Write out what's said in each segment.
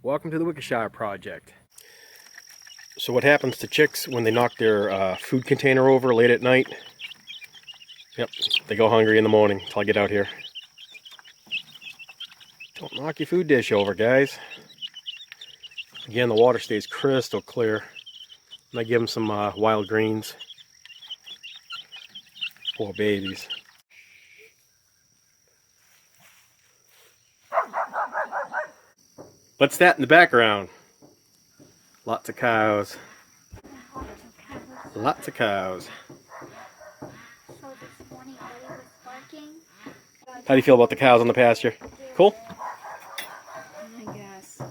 Welcome to the Wickershire Project. So what happens to chicks when they knock their food container over late at night? Yep, they go hungry in the morning until I get out here. Don't knock your food dish over, guys. Again, the water stays crystal clear. And I give them some wild greens. Poor babies. What's that in the background? Lots of cows. Lots of cows. So this morning Ellie was barking. How do you feel about the cows on the pasture? Cool? I guess.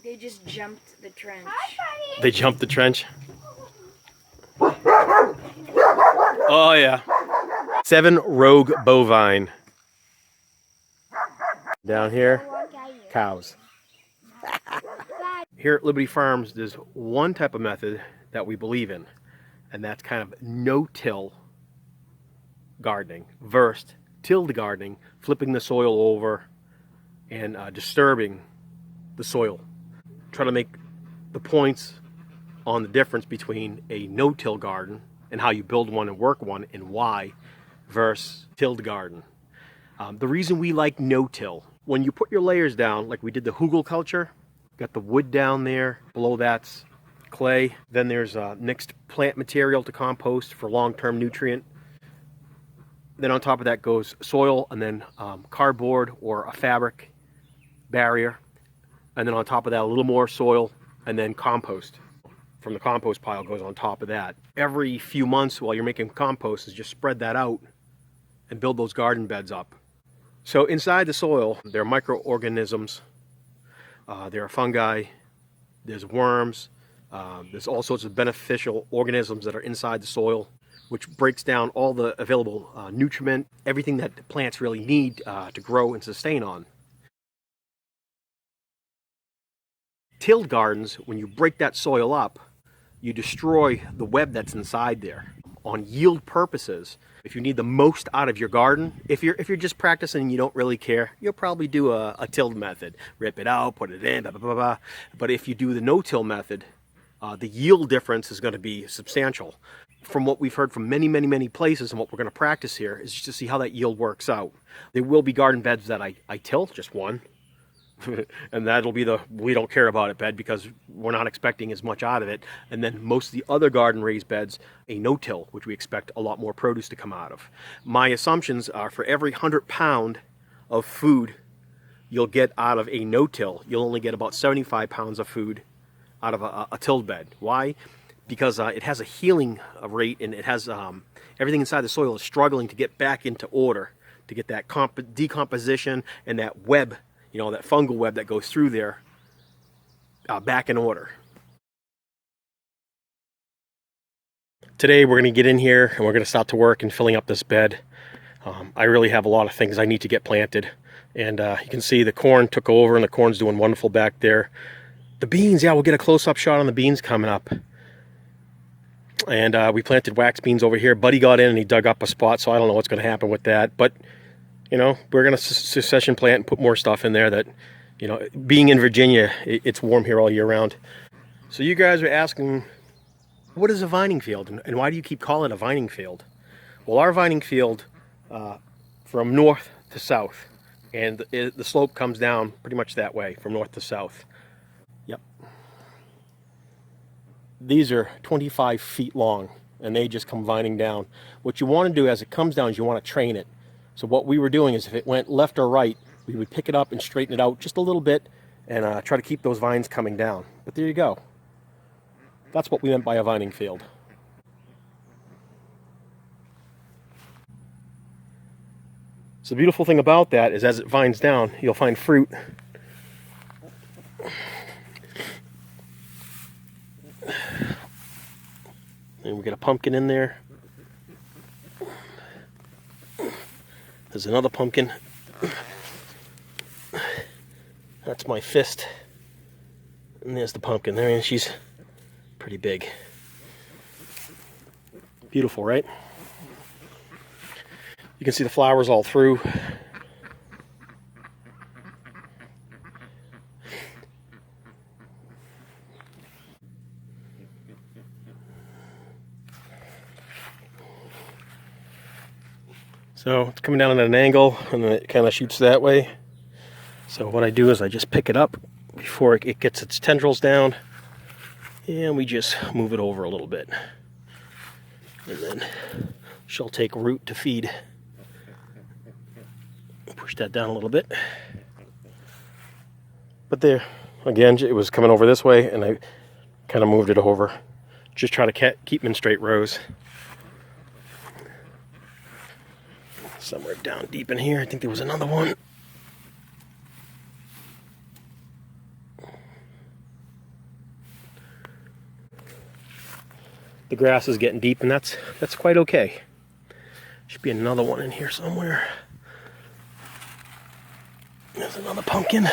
They just jumped the trench. They jumped the trench? Oh yeah. 7 rogue bovine. Down here, cows. Here at Liberty Farms, there's one type of method that we believe in, and that's kind of no-till gardening versus tilled gardening, flipping the soil over and disturbing the soil. Try to make the points on the difference between a no-till garden and how you build one and work one and why versus tilled garden. The reason we like no-till, when you put your layers down, like we did the hugel culture, got the wood down there, below that's clay, then there's mixed plant material to compost for long-term nutrient. Then on top of that goes soil, and then cardboard or a fabric barrier, and then on top of that a little more soil, and then compost. From the compost pile goes on top of that. Every few months while you're making compost is just spread that out and build those garden beds up. So inside the soil, there are microorganisms, there are fungi, there's worms, there's all sorts of beneficial organisms that are inside the soil, which breaks down all the available nutriment, everything that the plants really need to grow and sustain on. Tilled gardens, when you break that soil up, you destroy the web that's inside there. On yield purposes, if you need the most out of your garden, if you're just practicing and you don't really care, you'll probably do a tilled method. Rip it out, put it in, blah, blah, blah, blah. But if you do the no-till method, the yield difference is going to be substantial. From what we've heard from many places and what we're going to practice here is just to see how that yield works out. There will be garden beds that I till, just one. And that'll be the we don't care about it bed because we're not expecting as much out of it. And then most of the other garden raised beds, a no-till, which we expect a lot more produce to come out of. My assumptions are for every 100 pound of food you'll get out of a no-till, you'll only get about 75 pounds of food out of a tilled bed. Why? Because it has a healing rate, and it has everything inside the soil is struggling to get back into order, to get that decomposition and that web, you know, that fungal web that goes through there, back in order. Today we're going to get in here and we're going to start to work in filling up this bed. I really have a lot of things I need to get planted. And you can see the corn took over and the corn's doing wonderful back there. The beans, yeah, we'll get a close-up shot on the beans coming up. And we planted wax beans over here. Buddy got in and he dug up a spot, so I don't know what's going to happen with that. But you know, we're going to succession plant and put more stuff in there that, you know, being in Virginia, it's warm here all year round. So you guys are asking, what is a vining field? And why do you keep calling it a vining field? Well, our vining field, from north to south, and the slope comes down pretty much that way, from north to south. Yep. These are 25 feet long, and they just come vining down. What you want to do as it comes down is you want to train it. So what we were doing is if it went left or right, we would pick it up and straighten it out just a little bit and try to keep those vines coming down. But there you go. That's what we meant by a vining field. So the beautiful thing about that is as it vines down, you'll find fruit. And we get a pumpkin in there. There's another pumpkin. That's my fist. And there's the pumpkin there, and she's pretty big. Beautiful, right? You can see the flowers all through. So it's coming down at an angle and then it kind of shoots that way. So what I do is I just pick it up before it gets its tendrils down, and we just move it over a little bit. And then she'll take root to feed. Push that down a little bit. But there, again, it was coming over this way and I kind of moved it over. Just try to keep them in straight rows. Somewhere down deep in here, I think there was another one. The grass is getting deep, and that's quite okay. Should be another one in here somewhere. There's another pumpkin.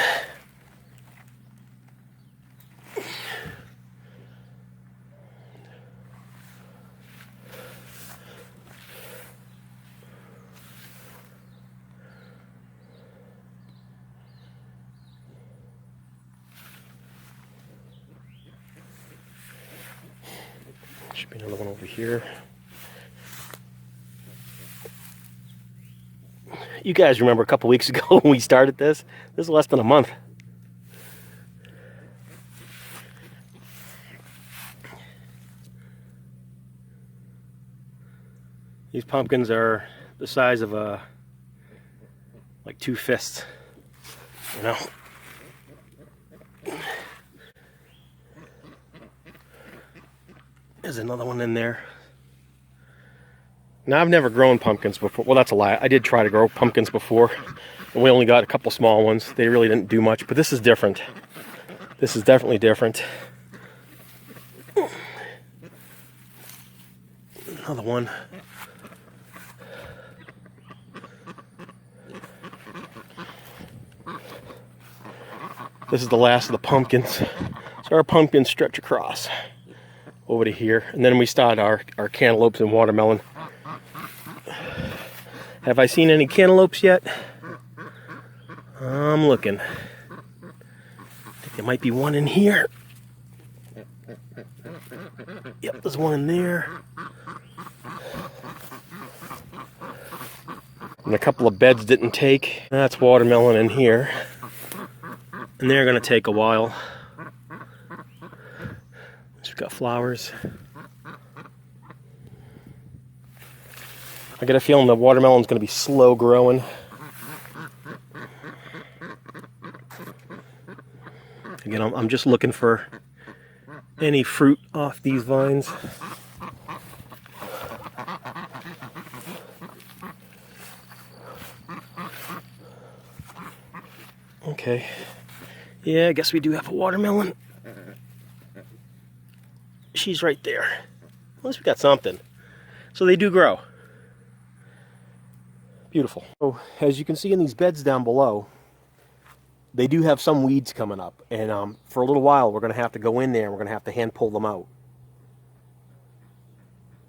Should be another one over here. You guys remember a couple weeks ago when we started this? This is less than a month. These pumpkins are the size of like 2 fists, you know. There's another one in there. Now, I've never grown pumpkins before. Well, that's a lie. I did try to grow pumpkins before, and we only got a couple small ones. They really didn't do much, but this is different. This is definitely different. Another one. This is the last of the pumpkins. So our pumpkins stretch across over to here, and then we start our cantaloupes and watermelon. Have I seen any cantaloupes yet? I'm looking. I think there might be one in here. Yep, there's one in there. And a couple of beds didn't take. That's watermelon in here. And they're going to take a while. We've got flowers. I get a feeling the watermelon's going to be slow growing. Again, I'm just looking for any fruit off these vines. Okay. Yeah, I guess we do have a watermelon. She's right there. At least we got something. So they do grow. Beautiful. So as you can see in these beds down below, they do have some weeds coming up. And for a little while, we're going to have to go in there and we're going to have to hand pull them out.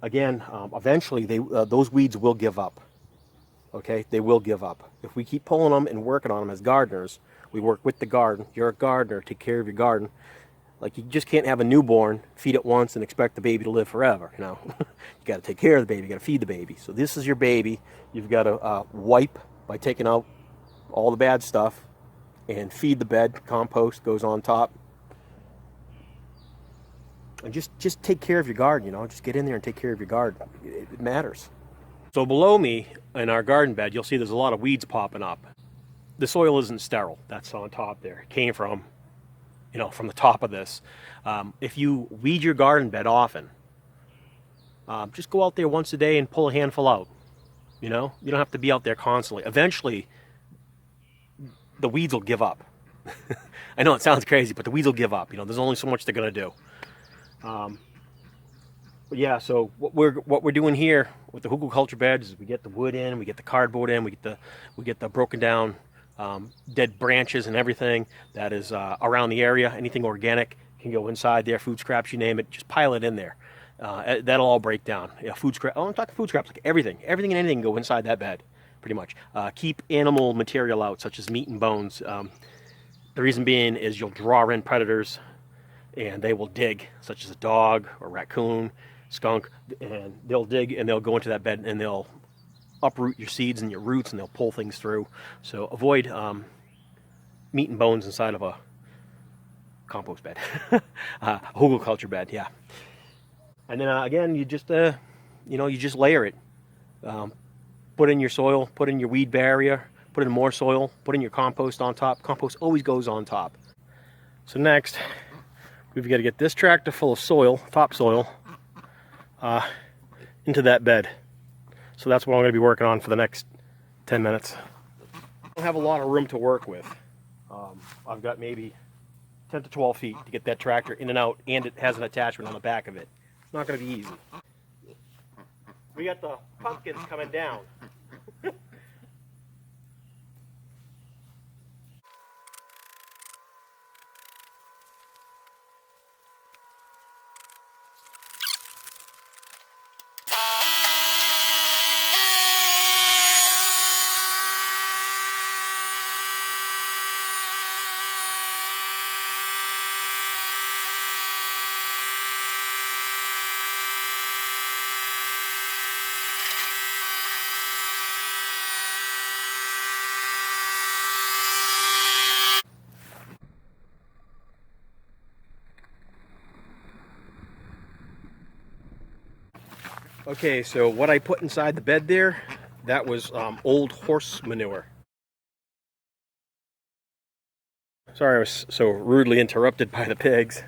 Again, eventually those weeds will give up. Okay, they will give up. If we keep pulling them and working on them as gardeners, we work with the garden. You're a gardener, take care of your garden. Like, you just can't have a newborn, feed it once, and expect the baby to live forever, you know. You got to take care of the baby, you got to feed the baby. So this is your baby. You've got to wipe by taking out all the bad stuff and feed the bed. Compost goes on top. And just take care of your garden, you know. Just get in there and take care of your garden. It matters. So below me in our garden bed, you'll see there's a lot of weeds popping up. The soil isn't sterile. That's on top there. It came from, you know, from the top of this. If you weed your garden bed often, just go out there once a day and pull a handful out. You know, you don't have to be out there constantly. Eventually, the weeds will give up. I know it sounds crazy, but the weeds will give up. You know, there's only so much they're going to do. But yeah, so what we're doing here with the hugelkultur beds is we get the wood in, we get the cardboard in, we get the broken down dead branches and everything that is around the area. Anything organic can go inside there. Food scraps, you name it, just pile it in there. That'll all break down. Yeah, food scrap. Oh, I'm talking food scraps, like everything and anything can go inside that bed. pretty much. Keep animal material out, such as meat and bones. The reason being is you'll draw in predators, and they will dig, such as a dog or raccoon, skunk, and they'll dig and they'll go into that bed and they'll uproot your seeds and your roots and they'll pull things through. So avoid meat and bones inside of a compost bed, a hugelkultur bed, yeah. And then again, you just you just layer it. Put in your soil, put in your weed barrier, put in more soil, put in your compost on top. Compost always goes on top. So next, we've got to get this tractor full of soil, topsoil, into that bed. So that's what I'm going to be working on for the next 10 minutes. I don't have a lot of room to work with. I've got maybe 10 to 12 feet to get that tractor in and out, and it has an attachment on the back of it. It's not going to be easy. We got the pumpkins coming down. Okay, so what I put inside the bed there, that was old horse manure. Sorry I was so rudely interrupted by the pigs.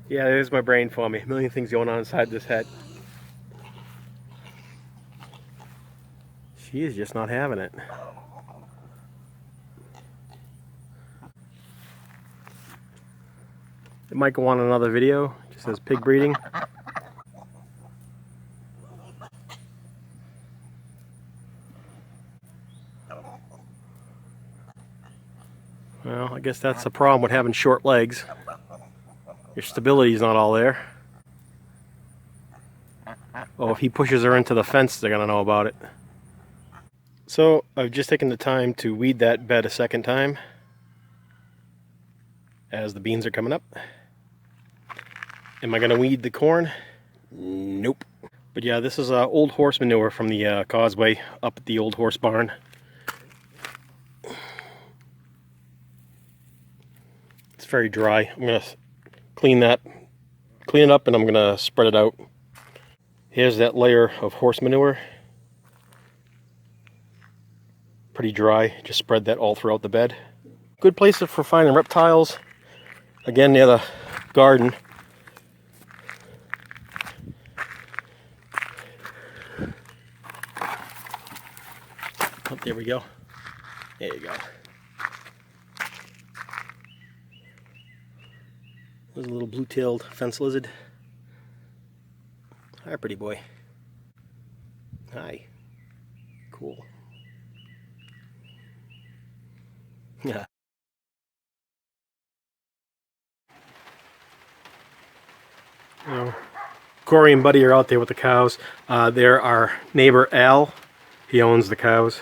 Yeah, there's my brain for me. A million things going on inside this head. She is just not having it. It might go on another video. It just says pig breeding. Well, I guess that's the problem with having short legs. Your stability is not all there. Oh, if he pushes her into the fence, they're gonna know about it. So I've just taken the time to weed that bed a second time as the beans are coming up. Am I gonna weed the corn? Nope. But yeah, this is old horse manure from the causeway up at the old horse barn. It's very dry. I'm gonna clean it up, and I'm gonna spread it out. Here's that layer of horse manure. Pretty dry. Just spread that all throughout the bed. Good place for finding reptiles. Again, near the garden. Oh, there we go. There you go. There's a little blue-tailed fence lizard. Hi, pretty boy. Hi. Cool. Yeah. Corey and Buddy are out there with the cows. They're our neighbor Al. He owns the cows.